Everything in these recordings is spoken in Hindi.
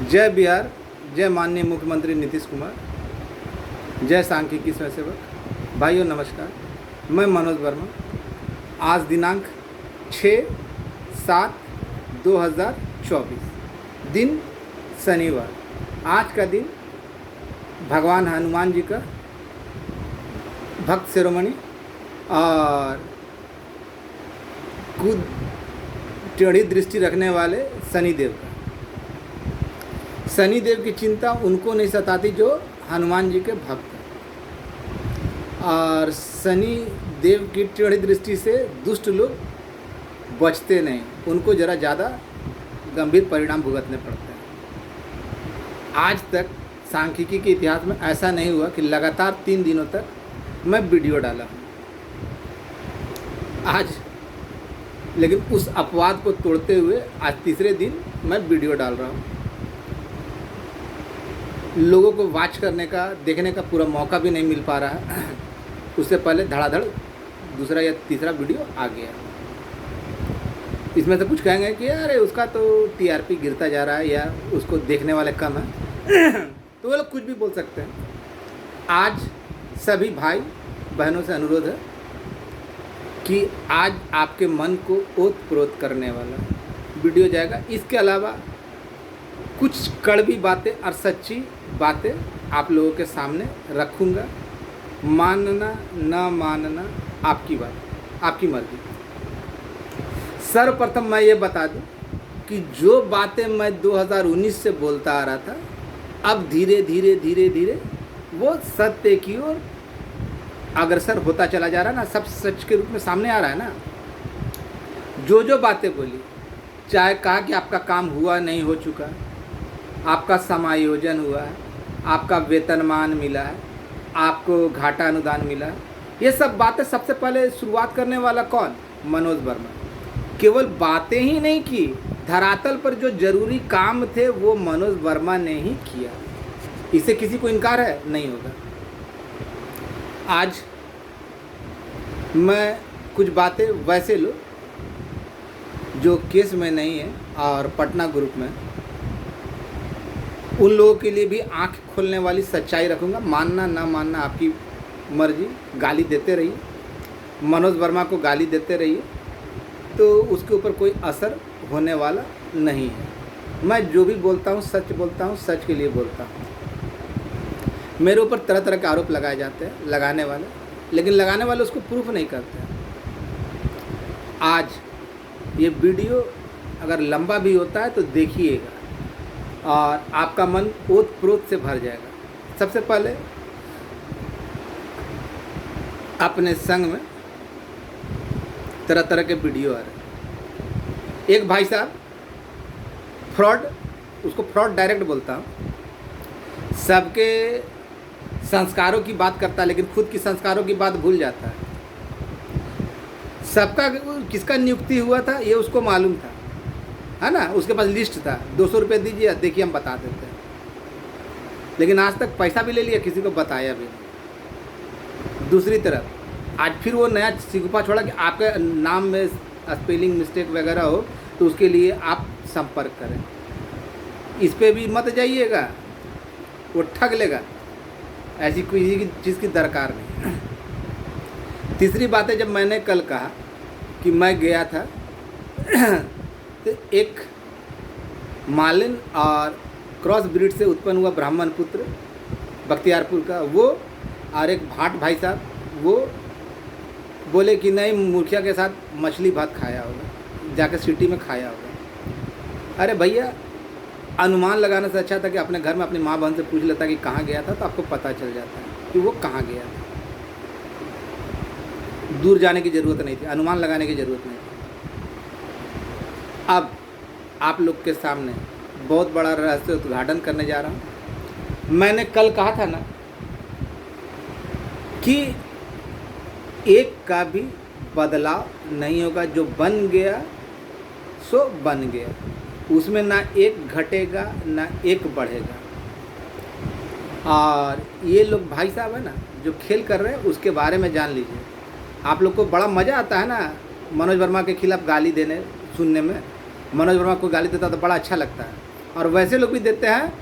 जय बिहार, जय माननीय मुख्यमंत्री नीतीश कुमार, जय सांख्यिकी स्वयंसेवक भाइयों, नमस्कार। मैं मनोज वर्मा। आज दिनांक 6/7/2024, दिन शनिवार। आज का दिन भगवान हनुमान जी का भक्त शिरोमणि और कुछ टेढ़ी दृष्टि रखने वाले शनिदेव का। शनिदेव की चिंता उनको नहीं सताती जो हनुमान जी के भक्त हैं, और शनि देव की टेढ़ी दृष्टि से दुष्ट लोग बचते नहीं, उनको ज़रा ज़्यादा गंभीर परिणाम भुगतने पड़ते हैं। आज तक सांख्यिकी के इतिहास में ऐसा नहीं हुआ कि लगातार 3 दिनों तक मैं वीडियो डाला हूँ। आज लेकिन उस अपवाद को तोड़ते हुए आज तीसरे दिन मैं वीडियो डाल रहा हूँ। लोगों को वॉच करने का, देखने का पूरा मौका भी नहीं मिल पा रहा है। उससे पहले धड़ाधड़ दूसरा या तीसरा वीडियो आ गया। इसमें से कुछ कहेंगे कि अरे उसका तो टीआरपी गिरता जा रहा है या उसको देखने वाले कम हैं। तो वो लोग कुछ भी बोल सकते हैं। आज सभी भाई बहनों से अनुरोध है कि आज आपके मन को ओत-प्रोत करने वाला वीडियो जाएगा। इसके अलावा कुछ कड़वी बातें और सच्ची बातें आप लोगों के सामने रखूँगा। मानना न मानना आपकी बात, आपकी मर्ज़ी। सर्वप्रथम मैं ये बता दूं कि जो बातें मैं 2019 से बोलता आ रहा था, अब धीरे धीरे वो सत्य की ओर अग्रसर होता चला जा रहा है ना, सब सच के रूप में सामने आ रहा है ना। जो बातें बोली, चाहे कहा कि आपका काम हुआ नहीं हो चुका, आपका समायोजन हुआ है, आपका वेतनमान मिला है, आपको घाटा अनुदान मिला है, ये सब बातें सबसे पहले शुरुआत करने वाला कौन? मनोज वर्मा। केवल बातें ही नहीं की, धरातल पर जो जरूरी काम थे वो मनोज वर्मा ने ही किया। इससे किसी को इनकार है? नहीं होगा। आज मैं कुछ बातें वैसे लो जो केस में नहीं है और पटना ग्रुप में, उन लोगों के लिए भी आंख खोलने वाली सच्चाई रखूँगा। मानना ना मानना आपकी मर्जी। गाली देते रहिए, मनोज वर्मा को गाली देते रहिए, तो उसके ऊपर कोई असर होने वाला नहीं है। मैं जो भी बोलता हूँ सच बोलता हूँ, सच के लिए बोलता हूँ। मेरे ऊपर तरह तरह के आरोप लगाए जाते हैं, लगाने वाले, लेकिन लगाने वाले उसको प्रूफ नहीं करते हैं। आज ये वीडियो अगर लंबा भी होता है तो देखिएगा और आपका मन ओत-प्रोत से भर जाएगा। सबसे पहले अपने संग में तरह तरह के वीडियो आ रहे हैं। एक भाई साहब फ्रॉड, उसको फ्रॉड डायरेक्ट बोलता हूँ, सबके संस्कारों की बात करता है लेकिन खुद की संस्कारों की बात भूल जाता है। सबका किसका नियुक्ति हुआ था ये उसको मालूम था, है ना, उसके पास लिस्ट था। 200 रुपये दीजिए, देखिए हम बता देते हैं। लेकिन आज तक पैसा भी ले लिया, किसी को बताया भी नहीं। दूसरी तरफ आज फिर वो नया सिगुफा छोड़ा कि आपके नाम में स्पेलिंग मिस्टेक वगैरह हो तो उसके लिए आप संपर्क करें। इस पे भी मत जाइएगा, वो ठग लेगा। ऐसी किसी चीज़ की दरकार नहीं। तीसरी बात है, जब मैंने कल कहा कि मैं गया था तो एक मालिन और क्रॉस ब्रीड से उत्पन्न हुआ ब्राह्मण पुत्र बख्तियारपुर का, वो और एक भाट भाई साहब, वो बोले कि नहीं, मुखिया के साथ मछली भात खाया होगा, जाकर सिटी में खाया होगा। अरे भैया, अनुमान लगाने से अच्छा था कि अपने घर में अपनी माँ बहन से पूछ लेता कि कहाँ गया था, तो आपको पता चल जाता है कि वो कहाँ गया था। दूर जाने की ज़रूरत नहीं थी, अनुमान लगाने की ज़रूरत नहीं थी। अब आप लोग के सामने बहुत बड़ा रहस्य उद्घाटन करने जा रहा हूँ। मैंने कल कहा था ना कि एक का भी बदलाव नहीं होगा, जो बन गया सो बन गया, उसमें ना एक घटेगा ना एक बढ़ेगा। और ये लोग भाई साहब है ना जो खेल कर रहे हैं, उसके बारे में जान लीजिए। आप लोग को बड़ा मज़ा आता है ना मनोज वर्मा के खिलाफ गाली देने सुनने में। मनोज वर्मा को गाली देता तो बड़ा अच्छा लगता है। और वैसे लोग भी देते हैं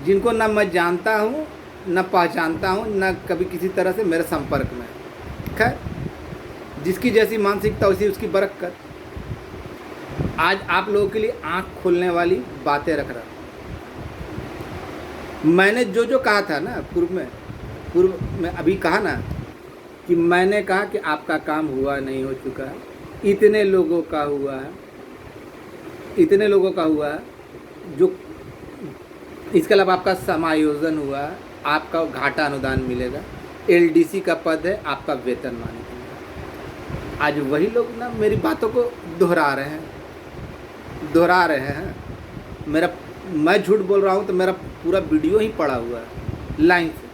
जिनको ना मैं जानता हूँ, ना पहचानता हूँ, ना कभी किसी तरह से मेरे संपर्क में। खैर, जिसकी जैसी मानसिकता वैसी उसकी बरकत। आज आप लोगों के लिए आँख खोलने वाली बातें रख रहा हूँ। मैंने जो कहा था ना पूर्व में अभी कहा ना कि मैंने कहा कि आपका काम हुआ नहीं हो चुका है, इतने लोगों का हुआ है, इतने लोगों का हुआ है, जो इसके अलावा आपका समायोजन हुआ, आपका घाटा अनुदान मिलेगा, एलडीसी का पद है, आपका वेतन मानेगा। आज वही लोग ना मेरी बातों को दोहरा रहे हैं। मैं झूठ बोल रहा हूँ तो मेरा पूरा वीडियो ही पड़ा हुआ है लाइन से,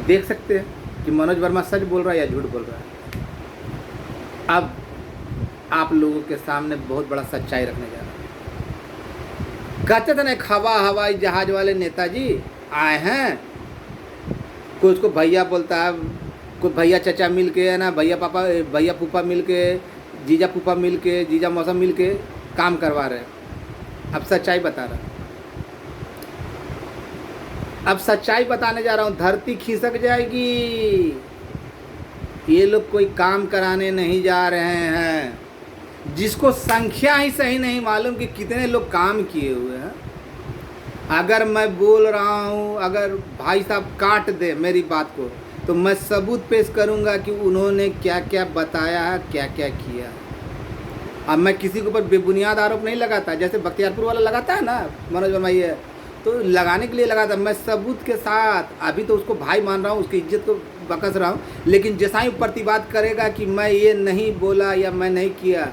देख सकते हैं कि मनोज वर्मा सच बोल रहा है या झूठ बोल रहा है। अब आप लोगों के सामने बहुत बड़ा सच्चाई रखने जा रहा हूँ। कहते थे ना, हवाई जहाज वाले नेताजी आए हैं, कोई उसको भैया बोलता है, कोई भैया चचा मिल के, है ना, भैया फूफा मिल के, जीजा फूफा मिल के, जीजा मौसम मिल के काम करवा रहे हैं। अब सच्चाई बता रहा हूँ, अब सच्चाई बताने जा रहा हूँ। धरती खिसक जाएगी। ये लोग कोई काम कराने नहीं जा रहे हैं, जिसको संख्या ही सही नहीं मालूम कि कितने लोग काम किए हुए हैं। अगर मैं बोल रहा हूँ, अगर भाई साहब काट दे मेरी बात को, तो मैं सबूत पेश करूँगा कि उन्होंने क्या क्या बताया है, क्या क्या किया। अब मैं किसी के ऊपर बेबुनियाद आरोप नहीं लगाता, जैसे बख्तियारपुर वाला लगाता है ना मनोज वर्मा, ये तो लगाने के लिए लगाता। मैं सबूत के साथ, अभी तो उसको भाई मान रहा हूँ, उसकी इज्जत को बकस रहा हूँ, लेकिन जैसा ही प्रतिवाद करेगा कि मैं ये नहीं बोला या मैं नहीं किया,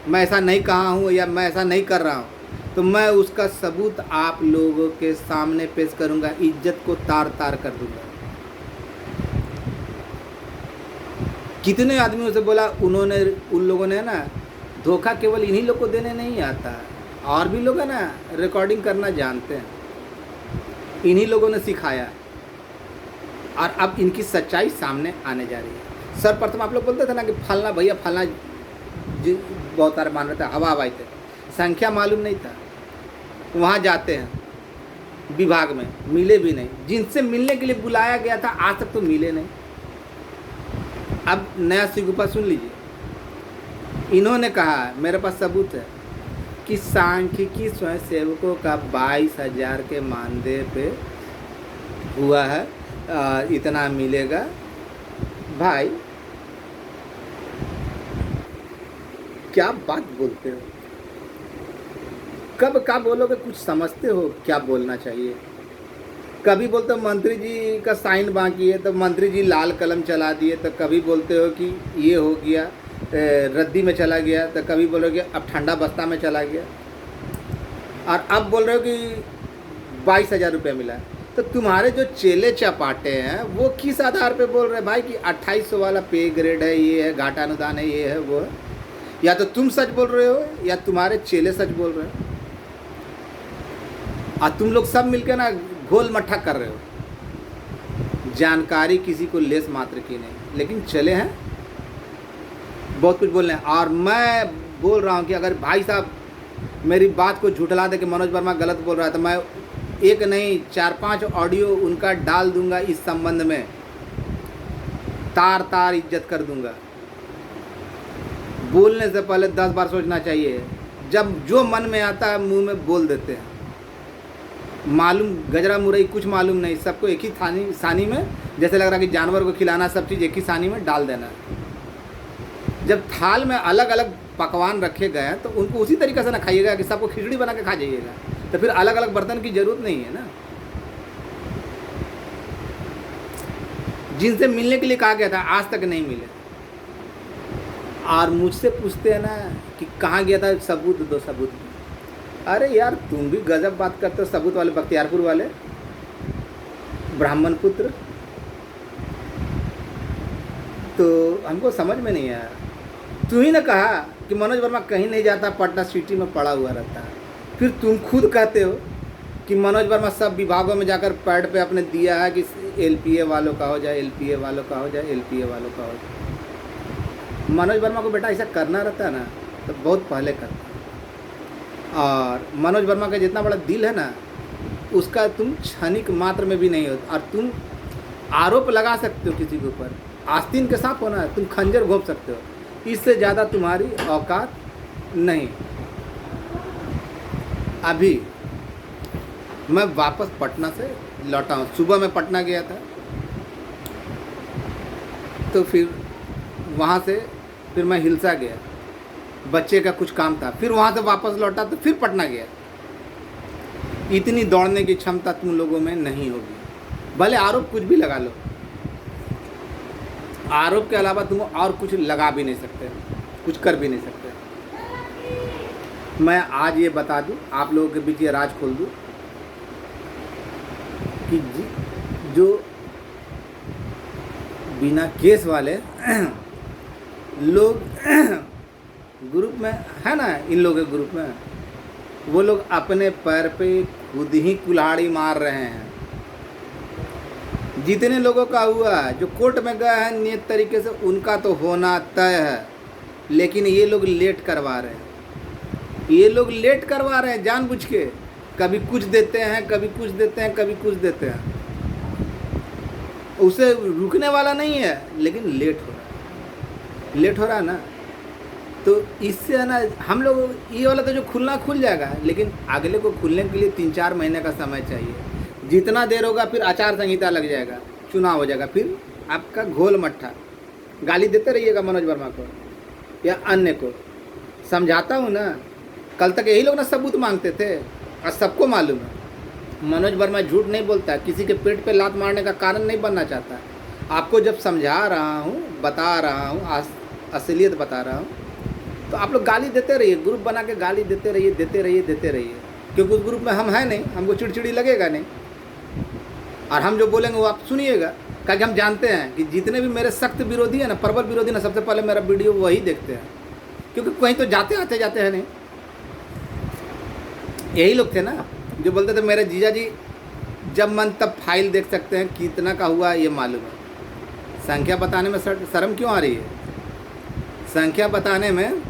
मैं ऐसा नहीं कहा हूँ या मैं ऐसा नहीं कर रहा हूँ, तो मैं उसका सबूत आप लोगों के सामने पेश करूँगा, इज्जत को तार तार कर दूँगा। कितने आदमियों से बोला, उन लोगों ने ना धोखा केवल इन्हीं लोग को देने नहीं आता, और भी लोग है ना रिकॉर्डिंग करना जानते हैं, इन्हीं लोगों ने सिखाया। और अब इनकी सच्चाई सामने आने जा रही है। सर्वप्रथम आप लोग बोलते थे ना कि फलना भैया फलना बहुत सारे मान रहे थे, हवाई थे, संख्या मालूम नहीं था। वहाँ जाते हैं विभाग में, मिले भी नहीं, जिनसे मिलने के लिए बुलाया गया था आज तक तो मिले नहीं। अब नया सिगुपा सुन लीजिए, इन्होंने कहा, मेरे पास सबूत है कि सांख्यिकी स्वयं सेवकों का 22,000 के मानदेय पे हुआ है, इतना मिलेगा। भाई क्या बात बोलते हो, कब क्या बोलोगे, कुछ समझते हो क्या बोलना चाहिए। कभी बोलते हो मंत्री जी का साइन बाकी है तो मंत्री जी लाल कलम चला दिए, तो कभी बोलते हो कि ये हो गया, रद्दी में चला गया, तो कभी बोलोगे अब ठंडा बस्ता में चला गया, और अब बोल रहे हो कि 22,000 रुपये मिला। तो तुम्हारे जो चेले चपाटे हैं वो किस आधार पे बोल रहे हैं भाई कि 2800 वाला पे ग्रेड है, ये है, घाटा अनुदान है, ये है, वो है। या तो तुम सच बोल रहे हो या तुम्हारे चेले सच बोल रहे हो, और तुम लोग सब मिलकर ना घोल मट्ठा कर रहे हो। जानकारी किसी को लेस मात्र की नहीं, लेकिन चले हैं बहुत कुछ बोल रहे हैं। और मैं बोल रहा हूँ कि अगर भाई साहब मेरी बात को झुठला दे कि मनोज वर्मा गलत बोल रहा है, तो मैं एक नहीं 4-5 ऑडियो उनका डाल दूंगा इस संबंध में, तार तार इज्जत कर दूंगा। बोलने से पहले 10 बार सोचना चाहिए, जब जो मन में आता है मुंह में बोल देते हैं। मालूम गजरा मुरई कुछ मालूम नहीं, सबको एक ही सानी में, जैसे लग रहा कि जानवर को खिलाना, सब चीज़ एक ही सानी में डाल देना। जब थाल में अलग अलग पकवान रखे गए हैं तो उनको उसी तरीके से ना खाइएगा कि सबको खिचड़ी बना के खा जाइएगा, तो फिर अलग अलग बर्तन की ज़रूरत नहीं है ना। जिनसे मिलने के लिए कहा गया था आज तक नहीं मिले, और मुझसे पूछते हैं ना कि कहाँ गया था, सबूत दो, सबूत दो। अरे यार तुम भी गजब बात करते हो, सबूत वाले, बख्तियारपुर वाले ब्राह्मण पुत्र, तो हमको समझ में नहीं आया। तू ही ने कहा कि मनोज वर्मा कहीं नहीं जाता, पटना सिटी में पड़ा हुआ रहता है, फिर तुम खुद कहते हो कि मनोज वर्मा सब विभागों में जाकर पैड पे अपने दिया है कि एलपीए वालों का हो जाए, एलपीए वालों का हो जाए, एलपीए वालों का हो जाए। मनोज वर्मा को बेटा ऐसा करना रहता है ना तो बहुत पहले करता। और मनोज वर्मा का जितना बड़ा दिल है ना, उसका तुम क्षणिक मात्र में भी नहीं हो। और तुम आरोप लगा सकते हो किसी के ऊपर, आस्तीन के सांप होना है, तुम खंजर घोंप सकते हो, इससे ज़्यादा तुम्हारी औकात नहीं। अभी मैं वापस पटना से लौटा हूँ, सुबह मैं पटना गया था, तो फिर वहाँ से फिर मैं हिलसा गया, बच्चे का कुछ काम था, फिर वहाँ से वापस लौटा तो फिर पटना गया। इतनी दौड़ने की क्षमता तुम लोगों में नहीं होगी। भले आरोप कुछ भी लगा लो, आरोप के अलावा तुम और कुछ लगा भी नहीं सकते, कुछ कर भी नहीं सकते। मैं आज ये बता दूं, आप लोगों के बीच ये राज खोल दूं कि जो बिना केस वाले लोग ग्रुप में है ना, इन लोगों के ग्रुप में, वो लोग अपने पैर पे खुद ही कुल्हाड़ी मार रहे हैं। जितने लोगों का हुआ जो कोर्ट में गए हैं नियत तरीके से, उनका तो होना तय है, लेकिन ये लोग लेट करवा रहे हैं, ये लोग लेट करवा रहे हैं जानबूझ के। कभी कुछ देते हैं, कभी कुछ देते हैं, कभी कुछ देते हैं, उसे रुकने वाला नहीं है, लेकिन लेट हो रहा है, लेट हो रहा है ना। तो इससे है ना, हम लोग ये वाला तो जो खुलना खुल जाएगा, लेकिन अगले को खुलने के लिए 3-4 महीने का समय चाहिए। जितना देर होगा फिर आचार संहिता लग जाएगा, चुनाव हो जाएगा, फिर आपका घोल मट्ठा। गाली देते रहिएगा मनोज वर्मा को या अन्य को, समझाता हूँ ना। कल तक यही लोग ना सबूत मांगते थे, और सबको मालूम है मनोज वर्मा झूठ नहीं बोलता, किसी के पेट पे लात मारने का कारण नहीं बनना चाहता। आपको जब समझा रहा हूँ, बता रहा हूँ, असलियत बता रहा हूँ, तो आप लोग गाली देते रहिए, ग्रुप बना के गाली देते रहिए, देते रहिए, देते रहिए, क्योंकि उस ग्रुप में हम हैं नहीं, हमको चिड़चिड़ी लगेगा नहीं, और हम जो बोलेंगे वो आप सुनिएगा। क्योंकि हम जानते हैं कि जितने भी मेरे सख्त विरोधी हैं ना, प्रबल विरोधी ना, सबसे पहले मेरा वीडियो वही देखते हैं, क्योंकि कहीं तो आते जाते हैं नहीं। यही लोग थे ना जो बोलते थे मेरे जीजा जी जब मन तब फाइल देख सकते हैं, कितना का हुआ ये मालूम है। संख्या बताने में शर्म क्यों आ रही है? संख्या बताने में,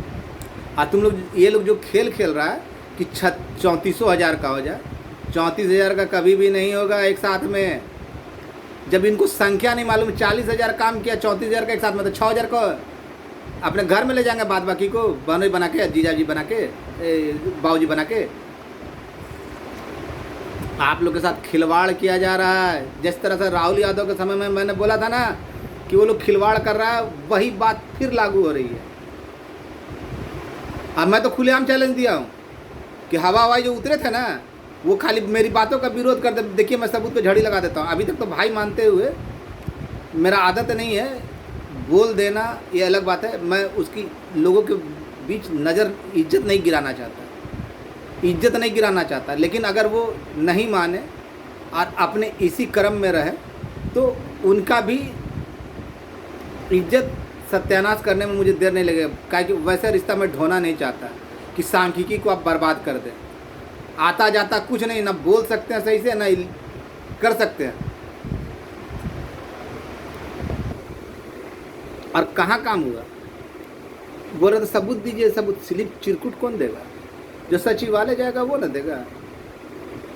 और तुम लोग, ये लोग जो खेल खेल रहा है कि 34,000 का हो जाए, 34,000 का कभी भी नहीं होगा एक साथ में। जब इनको संख्या नहीं मालूम, 40,000 काम किया, 34,000 का एक साथ में, तो 6,000 को अपने घर में ले जाएंगे, बाद बाकी को बहनोई बना के, जीजा जी बना के, बाबूजी बना के। आप लोग के साथ खिलवाड़ किया जा रहा है। जिस तरह से राहुल यादव के समय में मैंने बोला था ना कि वो लोग खिलवाड़ कर रहा है, वही बात फिर लागू हो रही है। अब मैं तो खुलेआम चैलेंज दिया हूँ कि हवा हवाई जो उतरे थे ना, वो खाली मेरी बातों का विरोध करते, देखिए मैं सबूत पे झड़ी लगा देता हूँ। अभी तक तो भाई मानते हुए, मेरा आदत नहीं है बोल देना, ये अलग बात है, मैं उसकी लोगों के बीच नज़र इज्जत नहीं गिराना चाहता, इज्जत नहीं गिराना चाहता। लेकिन अगर वो नहीं माने और अपने इसी क्रम में रहे, तो उनका भी इज्जत सत्यानाश करने में मुझे देर नहीं लगेगा। क्योंकि वैसे रिश्ता मैं ढोना नहीं चाहता कि सांख्यिकी को आप बर्बाद कर दें। आता जाता कुछ नहीं, ना बोल सकते हैं सही से, ना कर सकते हैं। और कहाँ काम हुआ? बोल रहे तो सबूत दीजिए, सबूत। स्लिप चिरकुट कौन देगा? जो सचिवालय जाएगा वो ना देगा।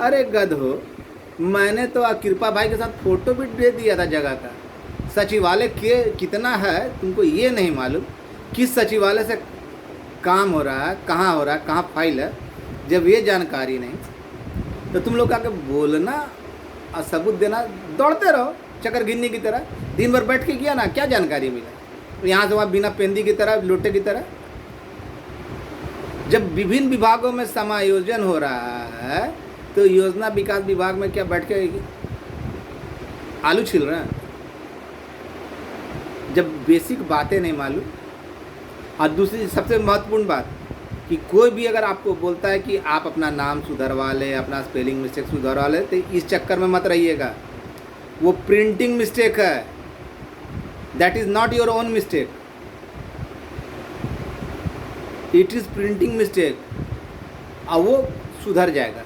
अरे गधो, मैंने तो कृपा भाई के साथ फोटो भी दे दिया था जगह का। सचिवालय के कितना है तुमको ये नहीं मालूम, किस सचिवालय से काम हो रहा है, कहाँ हो रहा है, कहाँ फाइल है, जब ये जानकारी नहीं तो तुम लोग आके बोलना और सबूत देना, दौड़ते रहो चक्कर गिन्नी की तरह। दिन भर बैठ के किया ना, क्या जानकारी मिला? यहाँ से वहाँ बिना पेंदी की तरह, लोटे की तरह। जब विभिन्न विभागों में समायोजन हो रहा है, तो योजना विकास विभाग में क्या बैठ के आलू छिल रहे हैं? जब बेसिक बातें नहीं मालूम। और दूसरी सबसे महत्वपूर्ण बात कि कोई भी अगर आपको बोलता है कि आप अपना नाम सुधरवा ले, अपना स्पेलिंग मिस्टेक सुधरवा ले, तो इस चक्कर में मत रहिएगा। वो प्रिंटिंग मिस्टेक है, that is not your own mistake, it is printing mistake, और वो सुधर जाएगा।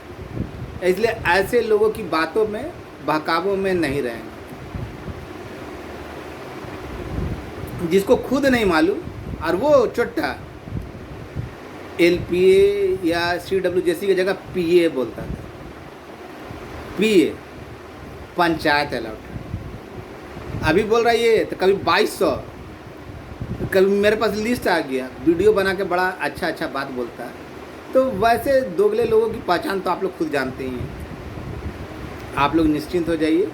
इसलिए ऐसे लोगों की बातों में, बहकावों में नहीं रहेंगे। जिसको खुद नहीं मालूम और वो चुट्टा LPA या CWJC की जगह PA बोलता था। PA panchayat allowed. अभी बोल रहा है ये तो कभी 2200, कभी मेरे पास लिस्ट आ गया, वीडियो बना के बड़ा अच्छा अच्छा बात बोलता है। तो वैसे दोगले लोगों की पहचान तो आप लोग खुद जानते ही हैं। आप लोग निश्चिंत हो जाइए,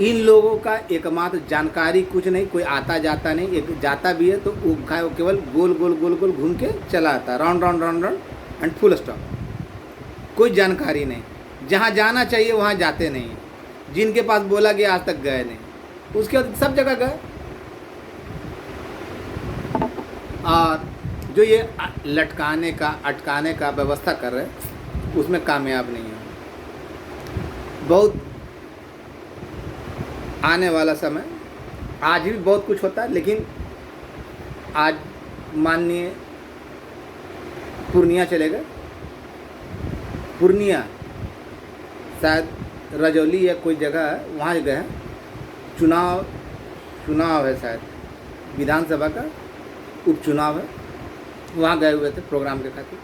इन लोगों का एकमात्र जानकारी कुछ नहीं, कोई आता जाता नहीं, एक जाता भी है तो वो केवल गोल गोल गोल गोल घूम के चला आता है, round round round round and full stop. कोई जानकारी नहीं, जहाँ जाना चाहिए वहाँ जाते नहीं, जिनके पास बोला गया आज तक गए नहीं, उसके बाद सब जगह गए। और जो ये लटकाने का अटकाने का व्यवस्था कर रहे हैं उसमें कामयाब नहीं है। बहुत आने वाला समय, आज भी बहुत कुछ होता है, लेकिन आज माननीय पूर्णिया चलेगा, पूर्णिया शायद रजौली या कोई जगह है, वहाँ गए हैं, चुनाव है शायद विधानसभा का उपचुनाव है, वहाँ गए हुए थे प्रोग्राम के खातिर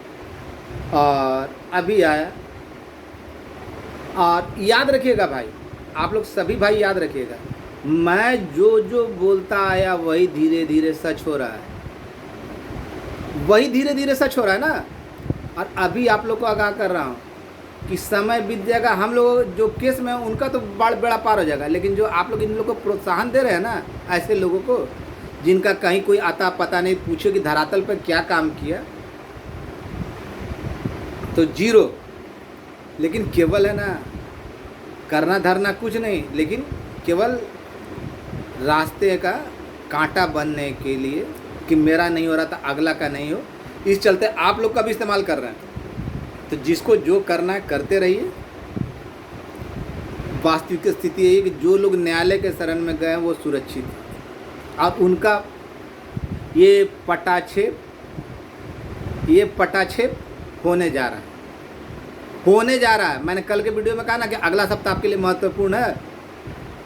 और अभी आया। और याद रखिएगा भाई, आप लोग सभी भाई याद रखिएगा, मैं जो जो बोलता आया वही धीरे धीरे सच हो रहा है, वही धीरे धीरे सच हो रहा है ना। और अभी आप लोग को आगाह कर रहा हूँ कि समय बीत जाएगा, हम लोग जो केस में उनका तो बड़ा पार हो जाएगा, लेकिन जो आप लोग इन लोगों को प्रोत्साहन दे रहे हैं ना, ऐसे लोगों को जिनका कहीं कोई आता पता नहीं, पूछो कि धरातल पर क्या काम किया, तो जीरो। लेकिन केवल है ना, करना धरना कुछ नहीं, लेकिन केवल रास्ते का कांटा बनने के लिए कि मेरा नहीं हो रहा था अगला का नहीं हो, इस चलते आप लोग का भी इस्तेमाल कर रहे हैं। तो जिसको जो करना है करते रहिए। वास्तविक स्थिति यही है कि जो लोग न्यायालय के शरण में गए हैं वो सुरक्षित हैं, और उनका ये पटाक्षेप होने जा रहा है। मैंने कल के वीडियो में कहा ना कि अगला सप्ताह आपके लिए महत्वपूर्ण है,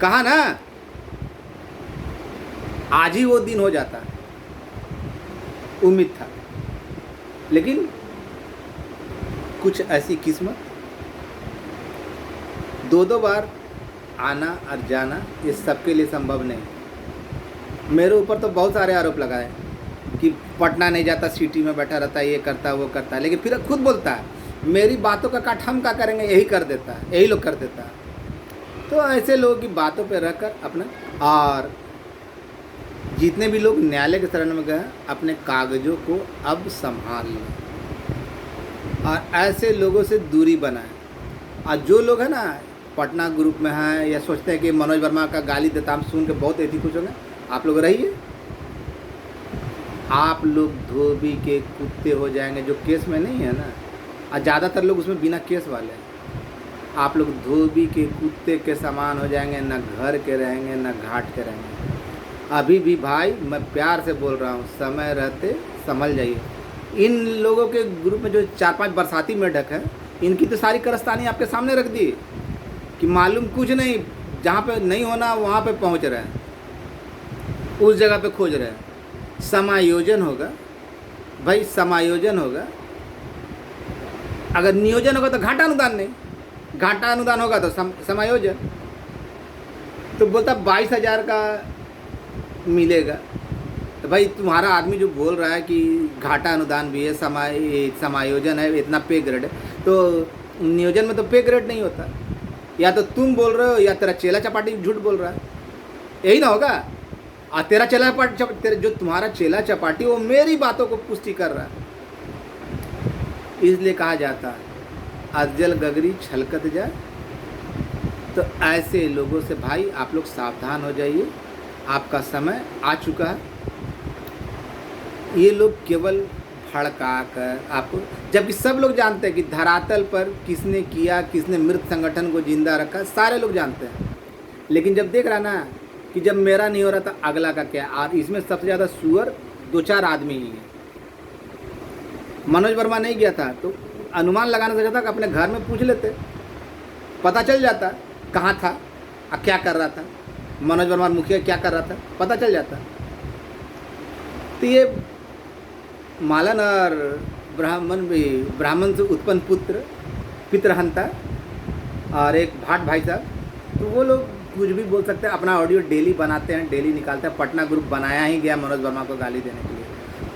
कहा ना, आज ही वो दिन हो जाता, उम्मीद था, लेकिन कुछ ऐसी किस्मत, दो बार आना और जाना ये सबके लिए संभव नहीं। मेरे ऊपर तो बहुत सारे आरोप लगाए कि पटना नहीं जाता, सिटी में बैठा रहता, ये करता वो करता, लेकिन फिर खुद बोलता है मेरी बातों का काट हम क्या करेंगे, यही कर देता है, यही लोग कर देता है। तो ऐसे लोगों की बातों पे रहकर अपना, और जितने भी लोग न्यायालय के शरण में गए अपने कागजों को अब संभाल लें और ऐसे लोगों से दूरी बनाएं। और जो लोग हैं ना पटना ग्रुप में हैं या सोचते हैं कि मनोज वर्मा का गाली देता, हम सुन के बहुत ऐसी खुश होंगे, आप लोग रहिए, आप लोग धोबी के कुत्ते हो जाएंगे। जो केस में नहीं है ना, और ज़्यादातर लोग उसमें बिना केस वाले हैं, आप लोग धोबी के कुत्ते के समान हो जाएंगे, ना घर के रहेंगे ना घाट के रहेंगे। अभी भी भाई मैं प्यार से बोल रहा हूँ, समय रहते संभल जाइए। इन लोगों के ग्रुप में जो 4-5 बरसाती मेढक हैं, इनकी तो सारी कारस्तानी आपके सामने रख दी कि मालूम कुछ नहीं, जहाँ पे नहीं होना वहाँ पे पहुँच रहे हैं, उस जगह पे खोज रहे हैं। समायोजन होगा भाई, समायोजन होगा। अगर नियोजन होगा तो घाटा अनुदान नहीं, घाटा अनुदान होगा तो समायोजन। तो बोलता 22,000 का मिलेगा, तो भाई तुम्हारा आदमी जो बोल रहा है कि घाटा अनुदान भी है, समायोजन है, इतना पे ग्रेड है, तो नियोजन में तो पे ग्रेड नहीं होता। या तो तुम बोल रहे हो या तेरा चेला चपाटी झूठ बोल रहा है, यही ना होगा। और तेरा जो तुम्हारा चेला चपाटी वो मेरी बातों को पुष्टि कर रहा है। इसलिए कहा जाता है अजल गगरी छलकत जाए। तो ऐसे लोगों से भाई आप लोग सावधान हो जाइए, आपका समय आ चुका है। ये लोग केवल भड़का कर आपको, जबकि सब लोग जानते हैं कि धरातल पर किसने किया, किसने मृत संगठन को जिंदा रखा, सारे लोग जानते हैं। लेकिन जब देख रहा ना कि जब मेरा नहीं हो रहा था अगला का क्या, और इसमें सबसे ज़्यादा सुअर 2-4 आदमी ही हैं। मनोज वर्मा नहीं गया था तो अनुमान लगाना सकता था कि अपने घर में पूछ लेते, पता चल जाता कहाँ था और क्या कर रहा था, मनोज वर्मा मुखिया क्या कर रहा था, पता चल जाता। तो ये मालन और ब्राह्मण से उत्पन्न पुत्र, पितृहंता, और एक भाट भाई साहब, तो वो लोग कुछ भी बोल सकते हैं। अपना ऑडियो डेली बनाते हैं, डेली निकालते हैं। पटना ग्रुप बनाया ही गया मनोज वर्मा को गाली देने के लिए।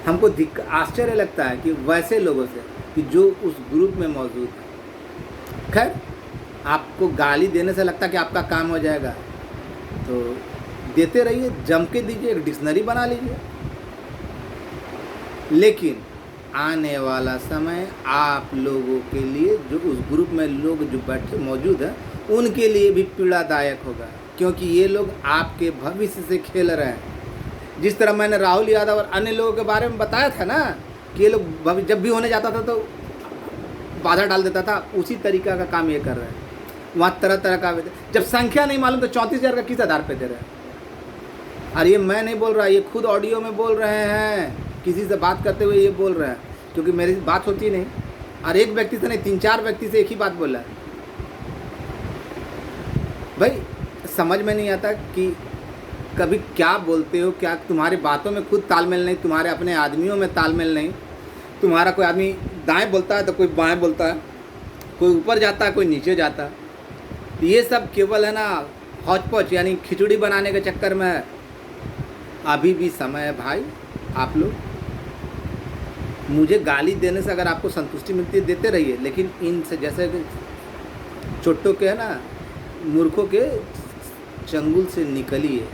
हमको आश्चर्य लगता है कि वैसे लोगों से कि जो उस ग्रुप में मौजूद है। खैर, आपको गाली देने से लगता है कि आपका काम हो जाएगा, तो देते रहिए, जम के दीजिए, एक डिक्शनरी बना लीजिए। लेकिन आने वाला समय आप लोगों के लिए, जो उस ग्रुप में लोग जो बैठे मौजूद हैं, उनके लिए भी पीड़ादायक होगा, क्योंकि ये लोग आपके भविष्य से खेल रहे हैं। जिस तरह मैंने राहुल यादव और अन्य लोगों के बारे में बताया था ना कि ये लोग जब भी होने जाता था तो बाधा डाल देता था, उसी तरीका का काम ये कर रहे हैं। वहाँ तरह तरह का, जब संख्या नहीं मालूम तो 34,000 का किस आधार पे दे रहे हैं। और ये मैं नहीं बोल रहा, ये खुद ऑडियो में बोल रहे हैं, किसी से बात करते हुए ये बोल रहे हैं, क्योंकि मेरी बात होती नहीं। और एक व्यक्ति से नहीं, 3-4 व्यक्ति से एक ही बात बोला है। भाई समझ में नहीं आता कि कभी क्या बोलते हो, क्या तुम्हारी बातों में खुद तालमेल नहीं, तुम्हारे अपने आदमियों में तालमेल नहीं। तुम्हारा कोई आदमी दाएं बोलता है तो कोई बाएं बोलता है, कोई ऊपर जाता है, कोई नीचे जाता है। ये सब केवल है ना हौच-पौच, यानी खिचड़ी बनाने के चक्कर में है। अभी भी समय है भाई, आप लोग मुझे गाली देने से अगर आपको संतुष्टि मिलती है देते रहिए, लेकिन इनसे जैसे चोट्टों के है ना, मूर्खों के चंगुल से निकलिए,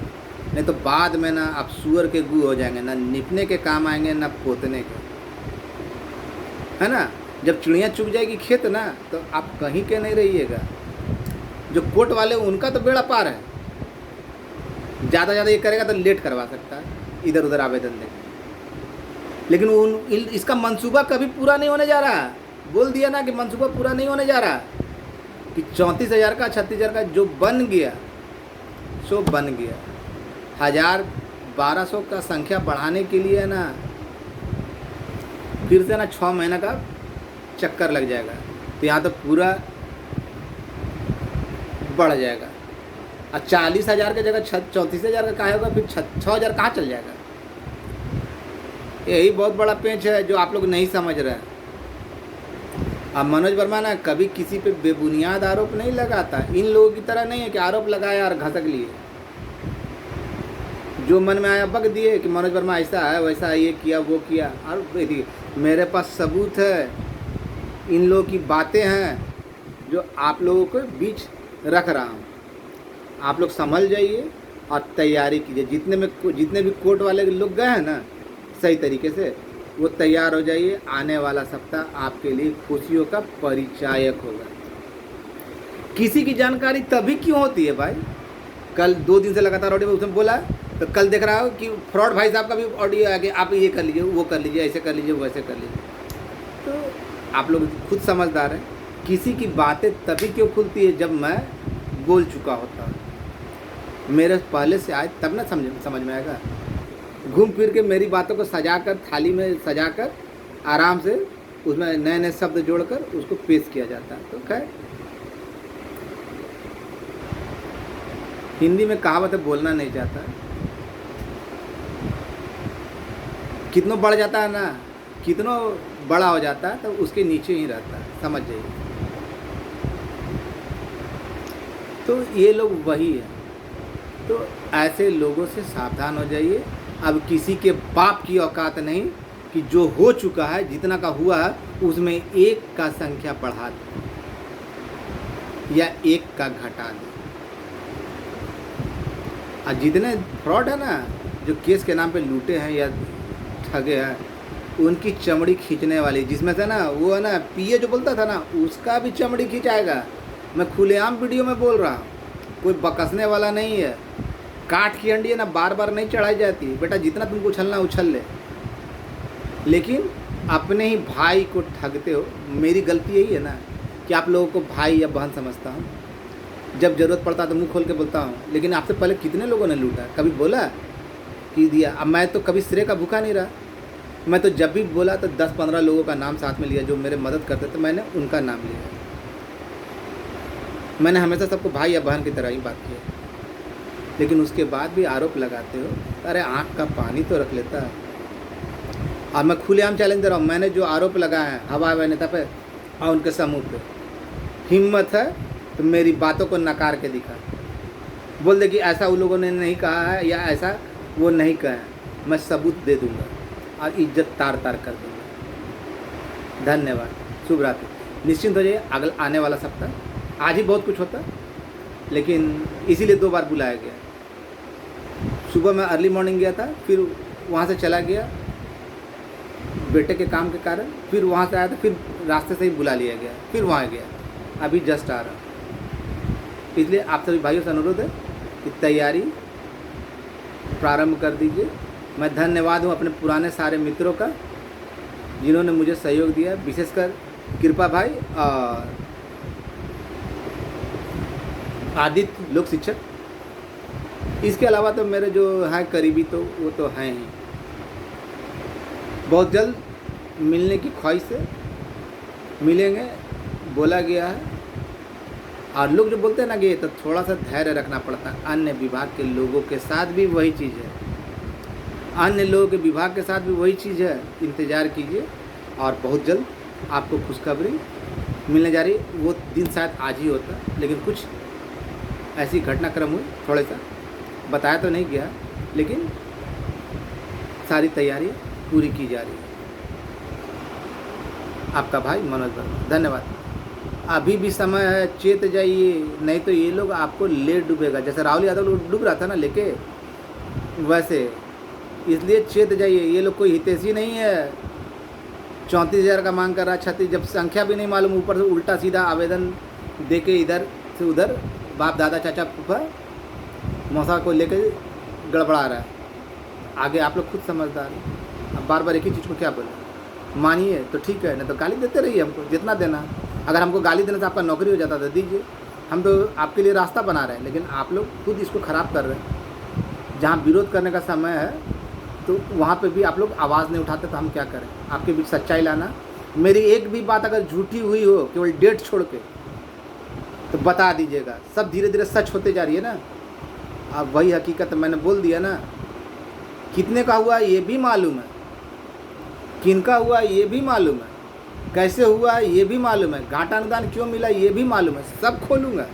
नहीं तो बाद में ना आप सुअर के गू हो जाएंगे, ना निपने के काम आएंगे ना पोतने के, है ना। जब चिड़िया चुग जाएगी खेत ना, तो आप कहीं के नहीं रहिएगा। जो कोर्ट वाले उनका तो बेड़ा पार है, ज़्यादा ये करेगा तो लेट करवा सकता है, इधर उधर आवेदन दे। लेकिन इसका मंसूबा कभी पूरा नहीं होने जा रहा। बोल दिया ना कि मंसूबा पूरा नहीं होने जा रहा, कि 34,000 का 36,000 का जो बन गया सो बन गया। 1,000-1,200 का संख्या बढ़ाने के लिए ना फिर से ना 6 महीना का चक्कर लग जाएगा, तो यहाँ तो पूरा बढ़ जाएगा। और 40,000 की जगह 34,000 का कहाँ होगा, फिर 6,000 कहाँ चल जाएगा। यही बहुत बड़ा पेंच है जो आप लोग नहीं समझ रहे हैं। अब मनोज वर्मा ना कभी किसी पे बेबुनियाद आरोप नहीं लगाता। इन लोगों की तरह नहीं है कि आरोप लगाया और घसक लिए, जो मन में आया बक दिए कि मनोज वर्मा ऐसा है वैसा है, ये किया वो किया। और देखिए मेरे पास सबूत है, इन लोगों की बातें हैं जो आप लोगों के बीच रख रहा हूँ। आप लोग संभल जाइए और तैयारी कीजिए। जितने भी कोर्ट वाले लोग गए हैं ना सही तरीके से, वो तैयार हो जाइए। आने वाला सप्ताह आपके लिए खुशियों का परिचायक होगा। किसी की जानकारी तभी क्यों होती है भाई। कल 2 दिन से लगातार ऑडियो उसमें बोला, तो कल देख रहा हो कि फ्रॉड भाई साहब का भी ऑडियो आ गया, आप ये कर लीजिए, वो कर लीजिए, ऐसे कर लीजिए, वैसे कर लीजिए। तो आप लोग खुद समझदार हैं। किसी की बातें तभी क्यों खुलती है जब मैं बोल चुका होता हूँ। मेरे पहले से आए तब ना समझ में आएगा। घूम फिर के मेरी बातों को सजाकर, थाली में सजाकर, आराम से उसमें नए नए शब्द जोड़कर उसको पेश किया जाता है। तो खैर, हिंदी में कहावत है, बोलना नहीं चाहता, कितनों बढ़ जाता है ना, कितनों बड़ा हो जाता है तो उसके नीचे ही रहता है, समझ जाइए। तो ये लोग वही है। तो ऐसे लोगों से सावधान हो जाइए। अब किसी के बाप की औकात नहीं कि जो हो चुका है, जितना का हुआ है, उसमें 1 का संख्या बढ़ा दे या 1 का घटा दे। और जितने फ्रॉड है ना, जो केस के नाम पे लूटे हैं या ठगे हैं, उनकी चमड़ी खींचने वाली, जिसमें से ना वो है ना पीए जो बोलता था ना, उसका भी चमड़ी खींचाएगा। मैं खुलेआम वीडियो में बोल रहा हूँ, कोई बकसने वाला नहीं है। काठ की अंडी है ना बार बार नहीं चढ़ाई जाती। बेटा जितना तुमको उछलना उछल ले, लेकिन अपने ही भाई को ठगते हो। मेरी गलती यही है ना कि आप लोगों को भाई या बहन समझता हूँ। जब ज़रूरत पड़ता तो मुंह खोल के बोलता हूँ, लेकिन आपसे पहले कितने लोगों ने लूटा, कभी बोला कि दिया। अब मैं तो कभी श्रेय का भूखा नहीं रहा। मैं तो जब भी बोला तो 10-15 लोगों का नाम साथ में लिया जो मेरे मदद करते थे, मैंने उनका नाम लिया। मैंने हमेशा सबको भाई या बहन की तरह ही बात की। लेकिन उसके बाद भी आरोप लगाते हो। अरे आँख का पानी तो रख लेता है। और मैं खुलेआम चैलेंज दे रहा हूँ, मैंने जो आरोप लगाए हैं हवा नेता पे और उनके समूह पे, हिम्मत है तो मेरी बातों को नकार के दिखा, बोल दे कि ऐसा उन लोगों ने नहीं कहा है या ऐसा वो नहीं कहा है, मैं सबूत दे दूंगा और इज्जत तार तार कर दूंगा। धन्यवाद, शुभ रात्रि। निश्चिंत हो जाइए, अगला आने वाला सप्ताह, आज ही बहुत कुछ होता लेकिन इसीलिए 2 बार बुलाया गया। सुबह मैं अर्ली मॉर्निंग गया था, फिर वहाँ से चला गया बेटे के काम के कारण, फिर वहाँ से आया था, फिर रास्ते से ही बुला लिया गया, फिर वहाँ गया, अभी जस्ट आ रहा। इसलिए आप सभी भाइयों से अनुरोध है कि तैयारी प्रारंभ कर दीजिए। मैं धन्यवाद हूँ अपने पुराने सारे मित्रों का जिन्होंने मुझे सहयोग दिया, विशेषकर कृपा भाई और आदित्य लोक शिक्षक। इसके अलावा तो मेरे जो हैं करीबी तो वो तो हैं ही। बहुत जल्द मिलने की ख्वाहिश है, मिलेंगे, बोला गया है। और लोग जो बोलते हैं ना कि तो थोड़ा सा धैर्य रखना पड़ता है, अन्य विभाग के लोगों के साथ भी वही चीज़ है, अन्य लोगों के विभाग के साथ भी वही चीज़ है। इंतज़ार कीजिए और बहुत जल्द आपको खुशखबरी मिलने जा रही। वो दिन शायद आज ही होता, लेकिन कुछ ऐसी घटनाक्रम हुई, थोड़ा सा बताया तो नहीं गया, लेकिन सारी तैयारी पूरी की जा रही है। आपका भाई मनोज वर्मा, धन्यवाद। अभी भी समय है, चेत जाइए, नहीं तो ये लोग आपको ले डूबेगा। जैसे राहुल यादव लोग डूब रहा था ना लेके, वैसे इसलिए चेत जाइए। ये लोग कोई हितैषी नहीं है। 34,000 का मांग कर रहा, 36, जब संख्या भी नहीं मालूम, ऊपर से उल्टा सीधा आवेदन दे के इधर से उधर बाप दादा चाचा फूफा मौसा को लेकर गड़बड़ा रहा है। आगे आप लोग खुद समझदार हैं। अब बार बार एक ही चीज़ को क्या बोले, मानिए तो ठीक है, नहीं तो गाली देते रहिए हमको जितना देना। अगर हमको गाली देने से आपका नौकरी हो जाता तो दीजिए, हम तो आपके लिए रास्ता बना रहे हैं, लेकिन आप लोग खुद इसको ख़राब कर रहे हैं। जहाँ विरोध करने का समय है तो वहाँ पे भी आप लोग आवाज़ नहीं उठाते, तो हम क्या करें? आपके बीच सच्चाई लाना। मेरी एक भी बात अगर झूठी हुई हो, केवल डेट छोड़ के, तो बता दीजिएगा। सब धीरे धीरे सच होते जा रही है ना। अब वही हकीकत मैंने बोल दिया ना। कितने का हुआ ये भी मालूम है, किनका हुआ ये भी मालूम है, कैसे हुआ ये भी मालूम है, घाटा अनुदान क्यों मिला ये भी मालूम है, सब खोलूँगा।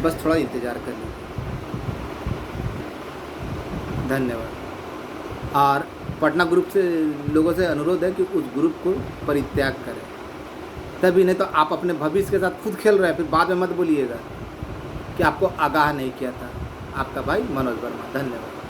बस थोड़ा इंतज़ार कर लीजिए। धन्यवाद। और पटना ग्रुप से लोगों से अनुरोध है कि उस ग्रुप को परित्याग करें, तभी, नहीं तो आप अपने भविष्य के साथ खुद खेल रहे हैं। फिर बाद में मत बोलिएगा कि आपको आगाह नहीं किया था। आपका भाई मनोज वर्मा, धन्यवाद।